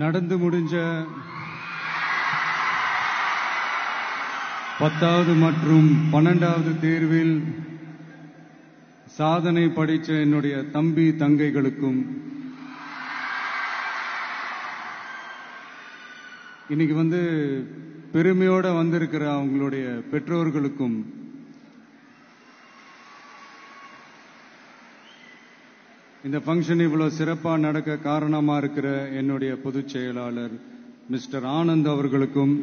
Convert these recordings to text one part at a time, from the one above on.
நடந்து முடிஞ்ச 10வது மற்றும் 12வது தேர்வில் சாதனை படைச்ச என்னுடைய தம்பி தங்கைகளுக்கும், இன்னைக்கு பெருமையோட வந்திருக்கிற அவங்களுடைய பெற்றோர்களுக்கும், இந்த ஃபங்க்ஷன் இவ்வளவு சிறப்பா நடக்க காரணமா இருக்கிற என்னுடைய பொதுச் செயலாளர் மிஸ்டர் ஆனந்த் அவர்களுக்கும்,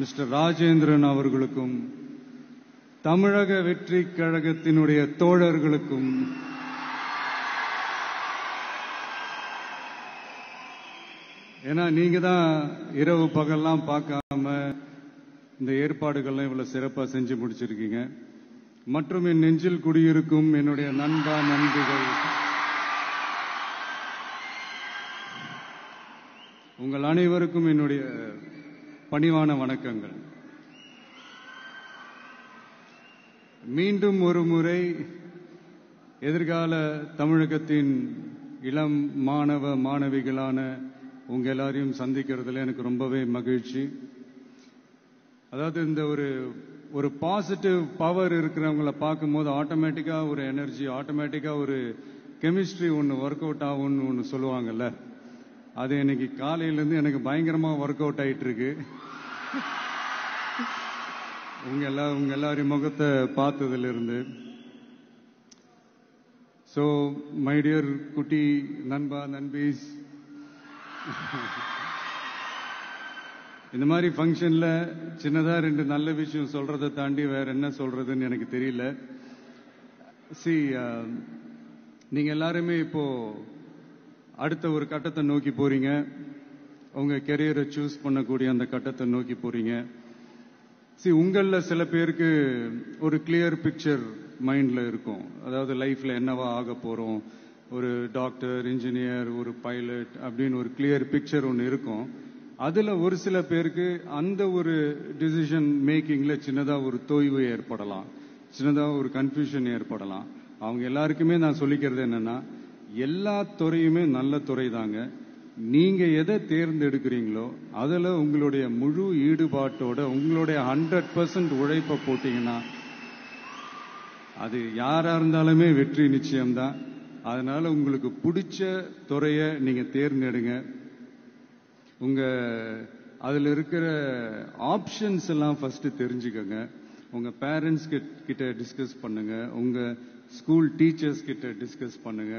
மிஸ்டர் ராஜேந்திரன் அவர்களுக்கும், தமிழக வெற்றி கழகத்தினுடைய தோழர்களுக்கும், ஏன்னா நீங்க தான் இரவு பகல்லாம் பார்க்காம இந்த ஏற்பாடுகள்லாம் இவ்வளவு சிறப்பா செஞ்சு முடிச்சிருக்கீங்க. மற்றும் என் நெஞ்சில் குடியிருக்கும் என்னுடைய நண்பா நண்பிகள், உங்கள் அனைவருக்கும் என்னுடைய பணிவான வணக்கங்கள். மீண்டும் ஒரு முறை எதிர்கால தமிழகத்தின் இளம் மாணவ மாணவிகளான உங்க எல்லாரையும் சந்திக்கிறதுல எனக்கு ரொம்பவே மகிழ்ச்சி. அதாவது இந்த ஒரு பாசிட்டிவ் பவர் இருக்கிறவங்களை பார்க்கும்போது ஆட்டோமேட்டிக்கா ஒரு எனர்ஜி, ஆட்டோமேட்டிக்கா ஒரு கெமிஸ்ட்ரி ஒன்று ஒர்க் அவுட் ஆகும்னு ஒன்று சொல்லுவாங்கல்ல, அது இன்னைக்கு காலையிலேருந்து எனக்கு பயங்கரமா ஒர்க் அவுட் ஆயிட்டு இருக்கு. உங்க எல்லாரையும் முகத்தை பார்த்ததுல இருந்து. ஸோ மை டியர் குட்டி நண்பா நண்பீஸ், இந்த மாதிரி ஃபங்க்ஷன்ல சின்னதா 2 நல்ல விஷயம் சொல்றதை தாண்டி வேற என்ன சொல்றதுன்னு எனக்கு தெரியல. நீங்க எல்லாருமே இப்போ அடுத்த ஒரு கட்டத்தை நோக்கி போறீங்க. உங்க கெரியரை சூஸ் பண்ணக்கூடிய அந்த கட்டத்தை நோக்கி போறீங்க. உங்கள சில பேருக்கு ஒரு கிளியர் பிக்சர் மைண்ட்ல இருக்கும். அதாவது லைஃப்ல என்னவா ஆக போறோம், ஒரு டாக்டர், இன்ஜினியர், ஒரு பைலட் அப்படின்னு ஒரு கிளியர் பிக்சர் ஒன்று இருக்கும். அதுல ஒரு சில பேருக்கு அந்த ஒரு டிசிஷன் மேக்கிங்ல சின்னதா ஒரு தொய்வு ஏற்படலாம், சின்னதா ஒரு கன்ஃபியூஷன் ஏற்படலாம். அவங்க எல்லாருக்குமே நான் சொல்லிக்கிறது என்னன்னா, எல்லா துறையுமே நல்ல துறை தாங்க. நீங்க எதை தேர்ந்தெடுக்கிறீங்களோ அதுல உங்களுடைய முழு ஈடுபாட்டோட உங்களுடைய 100% உழைப்பை போட்டீங்கன்னா அது யாரா இருந்தாலுமே வெற்றி நிச்சயம்தான். அதனால உங்களுக்கு பிடிச்ச துறையை நீங்க தேர்ந்தெடுங்க. அதுல இருக்கிற ஆப்ஷன்ஸ் எல்லாம் ஃபர்ஸ்ட் தெரிஞ்சுக்கங்க. உங்க பேரண்ட்ஸ் கிட்ட டிஸ்கஸ் பண்ணுங்க, உங்க ஸ்கூல் டீச்சர்ஸ் கிட்ட டிஸ்கஸ் பண்ணுங்க.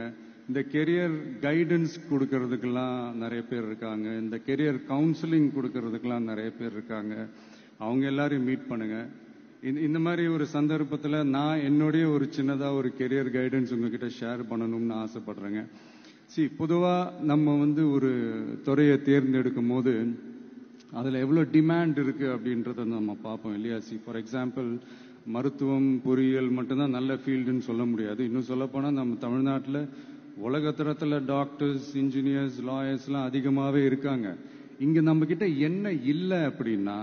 இந்த கெரியர் கைடன்ஸ் கொடுக்கறதுக்கெல்லாம் நிறைய பேர் இருக்காங்க, இந்த கெரியர் கவுன்சிலிங் கொடுக்கறதுக்கெல்லாம் நிறைய பேர் இருக்காங்க. அவங்க எல்லாரையும் மீட் பண்ணுங்க. இந்த மாதிரி ஒரு சந்தர்ப்பத்தில் நான் என்னுடைய ஒரு சின்னதா ஒரு கெரியர் கைடன்ஸ் உங்ககிட்ட ஷேர் பண்ணணும்னு ஆசைப்படுறேங்க. பொதுவா நம்ம ஒரு துறையை தேர்ந்தெடுக்கும் போது அதுல எவ்வளவு டிமாண்ட் இருக்கு அப்படின்றத நம்ம பார்ப்போம் இல்லையா? ஃபார் எக்ஸாம்பிள், மருத்துவம், பொறியியல் மட்டும்தான் நல்ல ஃபீல்டுன்னு சொல்ல முடியாது. இன்னும் சொல்ல போனா நம்ம தமிழ்நாட்டில் உலகத்தரத்துல டாக்டர்ஸ், இன்ஜினியர்ஸ், லாயர்ஸ் எல்லாம் அதிகமாவே இருக்காங்க. இங்க நம்ம கிட்ட என்ன இல்லை அப்படின்னா,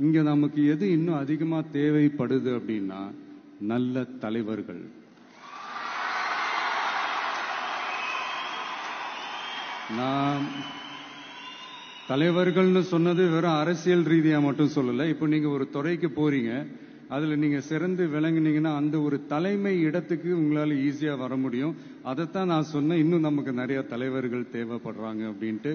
இங்க நமக்கு எது இன்னும் அதிகமா தேவைப்படுது அப்படின்னா நல்ல தலைவர்கள். நான் தலைவர்கள்னு சொன்னது வெறும் அரசியல் ரீதியா மட்டும் சொல்லல. இப்போ நீங்க ஒரு துறைக்கு போறீங்க, அதுல நீங்க சிறந்து விளங்குனீங்கன்னா அந்த ஒரு தலைமை இடத்துக்கு உங்களால ஈஸியா வர முடியும். அதைத்தான் நான் சொன்னேன், இன்னும் நமக்கு நிறைய தலைவர்கள் தேவைப்படுறாங்க அப்படின்ட்டு.